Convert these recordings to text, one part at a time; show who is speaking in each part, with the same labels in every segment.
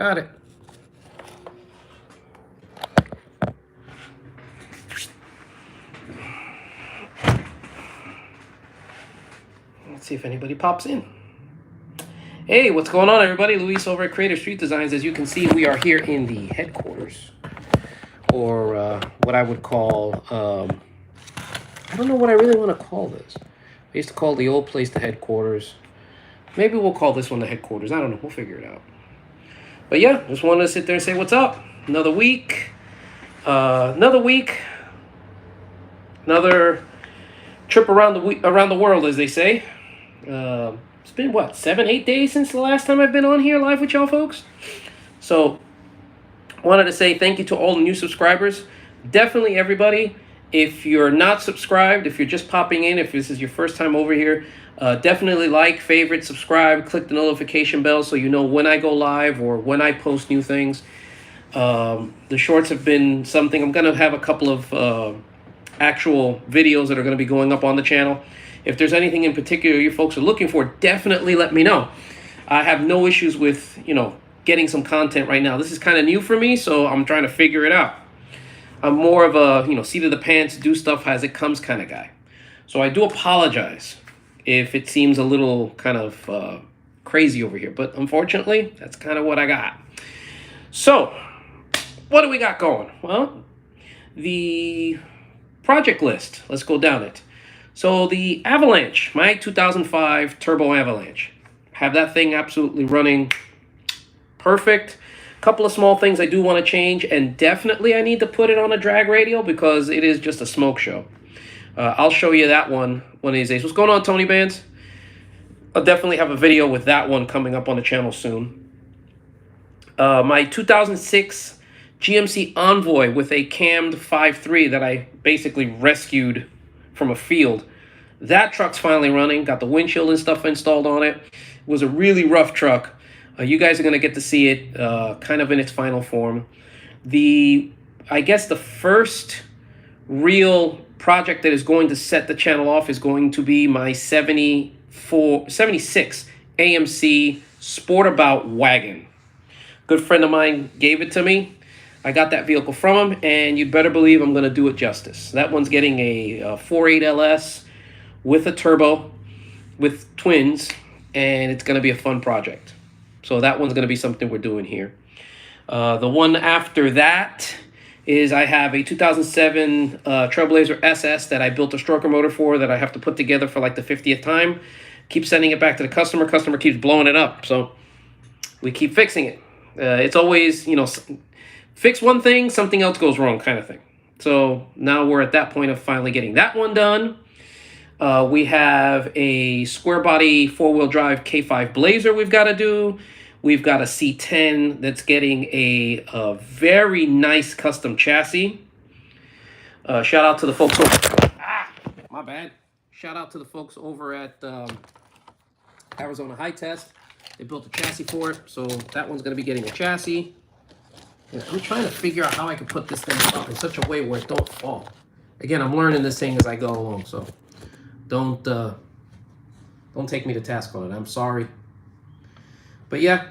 Speaker 1: Got it. Let's see if anybody pops in. Hey, what's going on, everybody? Luis over at Creative Street Designs. As you can see, we are here in the headquarters, or what I would call, I don't know what I really want to call this. I used to call the old place the headquarters. Maybe we'll call this one the headquarters. I don't know. We'll figure it out. But yeah, just wanted to sit there and say what's up. Another week. Another trip around the world, as they say. It's been what, 7-8 days since the last time I've been on here live with y'all folks. So wanted to say thank you to all the new subscribers. Definitely everybody. If you're not subscribed, if you're just popping in, if this is your first time over here, definitely like, favorite, subscribe, click the notification bell so you know when I go live or when I post new things. The shorts have been something. I'm going to have a couple of actual videos that are going to be going up on the channel. If there's anything in particular you folks are looking for, definitely let me know. I have no issues with, getting some content right now. This is kind of new for me, so I'm trying to figure it out. I'm more of a, seat of the pants, do stuff as it comes kind of guy. So I do apologize if it seems a little kind of crazy over here. But unfortunately, that's kind of what I got. So what do we got going? Well, the project list. Let's go down it. So the Avalanche, my 2005 Turbo Avalanche. Have that thing absolutely running perfect. Couple of small things I do want to change, and definitely I need to put it on a drag radial because it is just a smoke show. I'll show you that one of these days. What's going on, Tony Bands? I'll definitely have a video with that one coming up on the channel soon. My 2006 GMC Envoy with a cammed 5.3 that I basically rescued from a field. That truck's finally running. Got the windshield and stuff installed on it. It was a really rough truck. You guys are going to get to see it kind of in its final form. I guess the first real project that is going to set the channel off is going to be my 76 AMC Sportabout wagon. Good friend of mine gave it to me. I got that vehicle from him, and you'd better believe I'm going to do it justice. That one's getting a 4.8 LS with a turbo, with twins, and it's going to be a fun project. So that one's going to be something we're doing here. The one after that is I have a 2007 Trailblazer SS that I built a stroker motor for that I have to put together for like the 50th time. Keep sending it back to the customer. Customer keeps blowing it up. So we keep fixing it. It's always, fix one thing, something else goes wrong kind of thing. So now we're at that point of finally getting that one done. We have a square body 4-wheel drive K5 Blazer we've got to do. We've got a C10 that's getting a very nice custom chassis. Shout out to the folks over... my bad. Shout out to the folks over at Arizona High Test. They built a chassis for it, so that one's going to be getting a chassis. And I'm trying to figure out how I can put this thing up in such a way where it don't fall. Again, I'm learning this thing as I go along, so don't take me to task on it. I'm sorry. But yeah,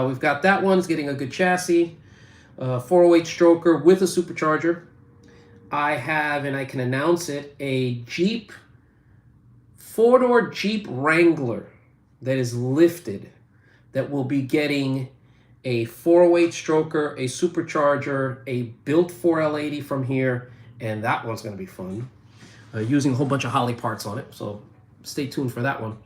Speaker 1: we've got that one's getting a good chassis. 408 stroker with a supercharger. I have, and I can announce it, a Jeep, 4-door Jeep Wrangler that is lifted that will be getting a 408 stroker, a supercharger, a built 4L80 from here, and that one's going to be fun. Using a whole bunch of Holley parts on it, so stay tuned for that one.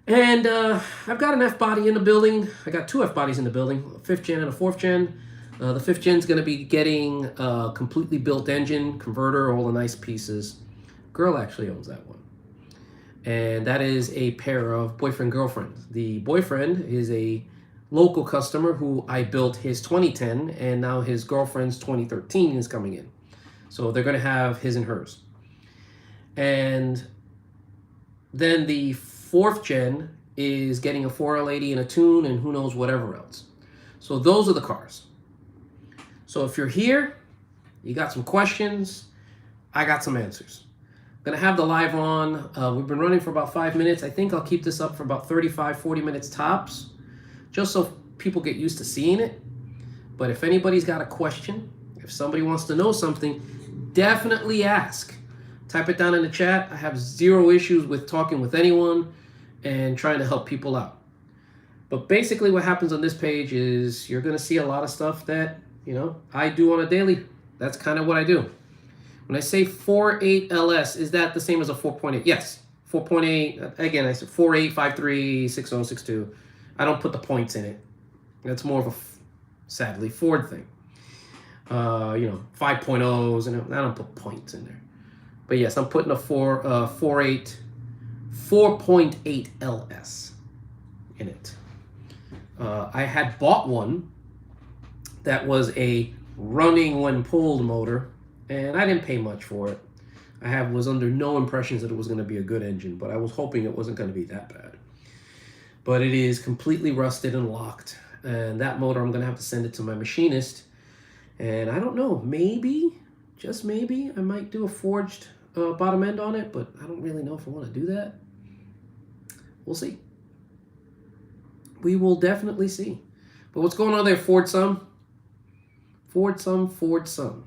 Speaker 1: And I've got an F-body in the building. I got 2 F-bodies in the building, a 5th gen and a 4th gen. The 5th gen is going to be getting a completely built engine, converter, all the nice pieces. Girl actually owns that one. And that is a pair of boyfriend-girlfriend. The boyfriend is a local customer who I built his 2010, and now his girlfriend's 2013 is coming in. So they're going to have his and hers. And then the 4th gen is getting a 4L80 and a tune and who knows whatever else. So those are the cars. So if you're here, you got some questions, I got some answers. I'm going to have the live on. We've been running for about 5 minutes. I think I'll keep this up for about 35, 40 minutes tops, just so people get used to seeing it. But if anybody's got a question, if somebody wants to know something, definitely ask. Type it down in the chat. I have zero issues with talking with anyone and trying to help people out. But basically what happens on this page is you're going to see a lot of stuff that, I do on a daily. That's kind of what I do. When I say 4.8 LS, is that the same as a 4.8? Yes. 4.8. Again, I said 4.8, 5.3, 6.0, 6.2. I don't put the points in it. That's more of a, sadly, Ford thing. 5.0s, and I don't put points in there. But yes, I'm putting a 4.8 LS in it. I had bought one that was a running when pulled motor, and I didn't pay much for it. I was under no impressions that it was going to be a good engine, but I was hoping it wasn't going to be that bad. But it is completely rusted and locked, and that motor, I'm going to have to send it to my machinist. And I don't know, maybe, just maybe, I might do a forged bottom end on it, but I don't really know if I want to do that. We'll see. We will definitely see. But what's going on there, Ford Some? Ford Some.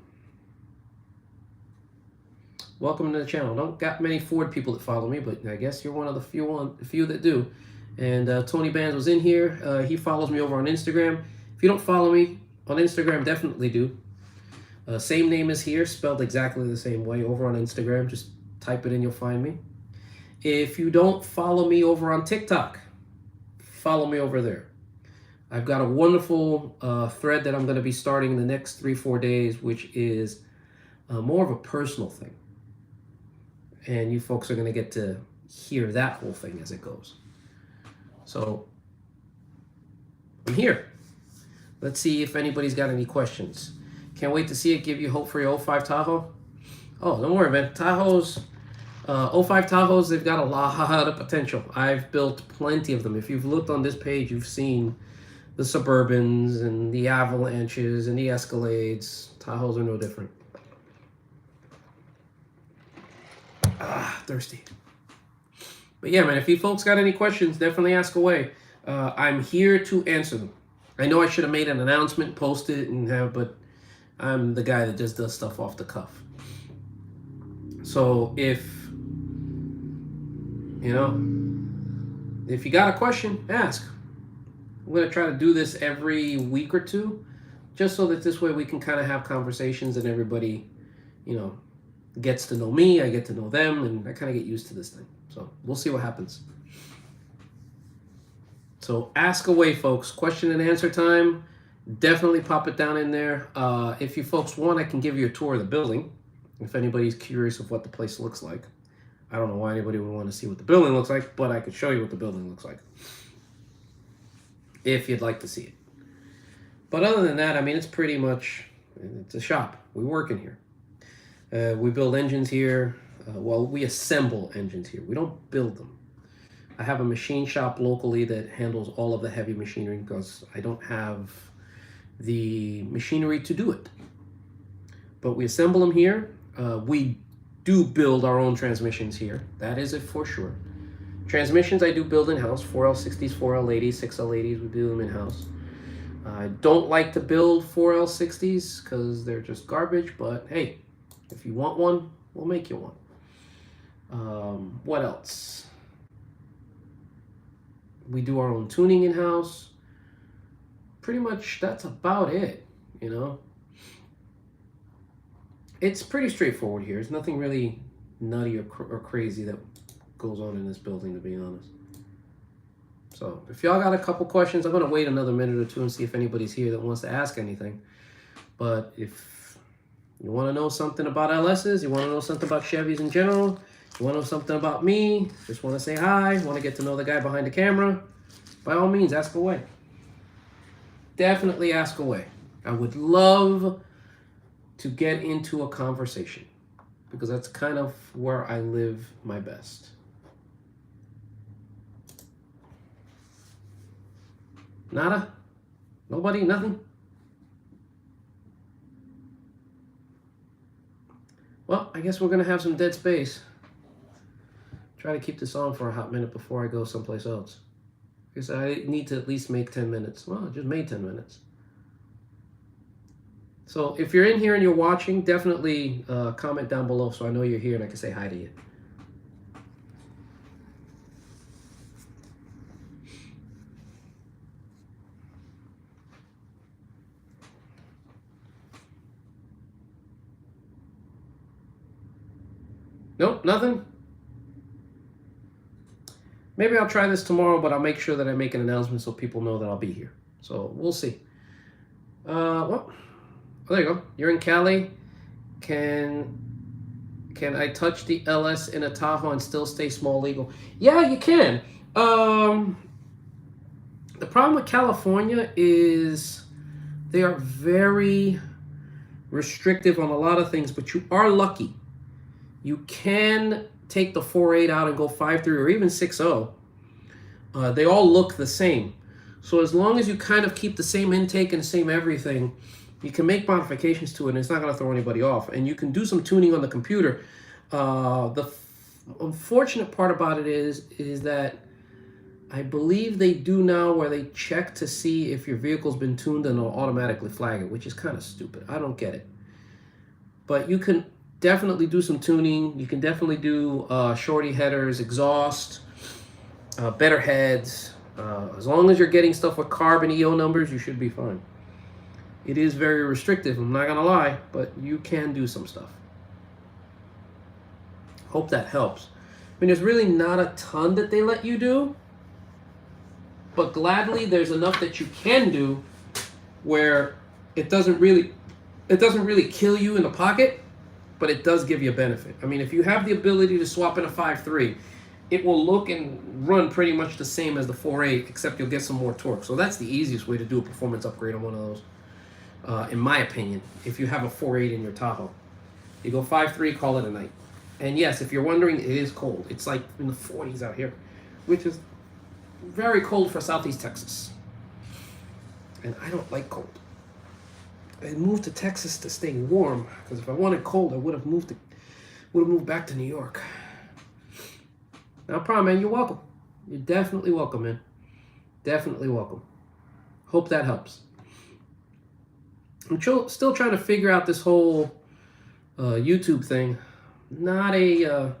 Speaker 1: Welcome to the channel. Don't got many Ford people that follow me, but I guess you're one of the few that do. And Tony Bands was in here. He follows me over on Instagram. If you don't follow me on Instagram, definitely do. Same name as here, spelled exactly the same way over on Instagram. Just type it in, you'll find me. If you don't follow me over on TikTok, follow me over there. I've got a wonderful thread that I'm going to be starting in the next 3-4 days, which is more of a personal thing. And you folks are going to get to hear that whole thing as it goes. So I'm here. Let's see if anybody's got any questions. Can't wait to see it. Give you hope for your 05 Tahoe. Oh, don't worry, man. Tahoes, 05 Tahoes, they've got a lot of potential. I've built plenty of them. If you've looked on this page, you've seen the Suburbans and the Avalanches and the Escalades. Tahoes are no different. Thirsty. But yeah, man, if you folks got any questions, definitely ask away. I'm here to answer them. I know I should have made an announcement, posted it, but I'm the guy that just does stuff off the cuff. So if you got a question, ask. I'm going to try to do this every week or two, just so that this way we can kind of have conversations and everybody, gets to know me, I get to know them, and I kind of get used to this thing. So we'll see what happens. So ask away, folks. Question and answer time. Definitely pop it down in there. If you folks want, I can give you a tour of the building, if anybody's curious of what the place looks like. I don't know why anybody would want to see what the building looks like, but I could show you what the building looks like if you'd like to see it. But other than that, I mean, it's pretty much, it's a shop. We work in here. We build engines here. We assemble engines here. We don't build them. I have a machine shop locally that handles all of the heavy machinery because I don't have the machinery to do it. But we assemble them here. We do build our own transmissions here. That is it for sure. Transmissions I do build in-house. 4L60s, 4L80s, 6L80s, we build them in-house. I don't like to build 4L60s because they're just garbage, but hey, if you want one, we'll make you one. What else? We do our own tuning in-house. Pretty much that's about it, It's pretty straightforward here. There's nothing really nutty or crazy that goes on in this building, to be honest. So if y'all got a couple questions, I'm going to wait another minute or two and see if anybody's here that wants to ask anything. But if you want to know something about LSs, you want to know something about Chevys in general, you want to know something about me, just want to say hi, want to get to know the guy behind the camera, by all means, ask away. Definitely ask away. I would love to get into a conversation because that's kind of where I live my best. Nada? Nobody? Nothing? Well, I guess we're going to have some dead space. Try to keep this on for a hot minute before I go someplace else. Because I need to at least make 10 minutes. Well, I just made 10 minutes. So if you're in here and you're watching, definitely comment down below so I know you're here and I can say hi to you. Nope, nothing. Maybe I'll try this tomorrow, but I'll make sure that I make an announcement so people know that I'll be here. So we'll see. Well, there you go. You're in Cali. Can I touch the LS in a Tahoe and still stay small legal? Yeah, you can. The problem with California is they are very restrictive on a lot of things, but you are lucky. You can take the 4.8 out and go 5.3 or even 6.0. They all look the same. So as long as you kind of keep the same intake and the same everything, you can make modifications to it and it's not going to throw anybody off. And you can do some tuning on the computer. The unfortunate part about it is that I believe they do now where they check to see if your vehicle's been tuned and they'll automatically flag it, which is kind of stupid. I don't get it. But you can definitely do some tuning. You can definitely do shorty headers, exhaust, better heads. As long as you're getting stuff with carbon EO numbers, you should be fine. It is very restrictive, I'm not gonna lie, but you can do some stuff. Hope that helps. I mean, there's really not a ton that they let you do, but gladly there's enough that you can do where it doesn't really kill you in the pocket, but it does give you a benefit. I mean, if you have the ability to swap in a 5.3, it will look and run pretty much the same as the 4.8, except you'll get some more torque. So that's the easiest way to do a performance upgrade on one of those, in my opinion, if you have a 4.8 in your Tahoe. You go 5.3, call it a night. And yes, if you're wondering, it is cold. It's like in the 40s out here, which is very cold for Southeast Texas. And I don't like cold. I moved to Texas to stay warm, because if I wanted cold, I would have moved back to New York. No problem, man. You're welcome. You're definitely welcome, man. Definitely welcome. Hope that helps. I'm still trying to figure out this whole YouTube thing. Not a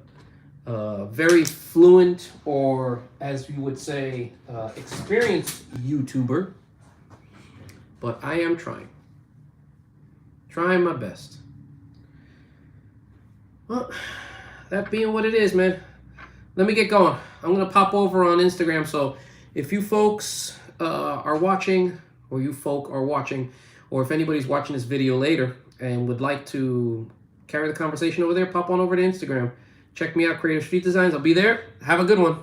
Speaker 1: very fluent or, as you would say, experienced YouTuber, but I am trying. Trying my best. Well, that being what it is, man. Let me get going. I'm going to pop over on Instagram. So if you folks are watching, or you folk are watching, or if anybody's watching this video later and would like to carry the conversation over there, pop on over to Instagram. Check me out, Creative Street Designs. I'll be there. Have a good one.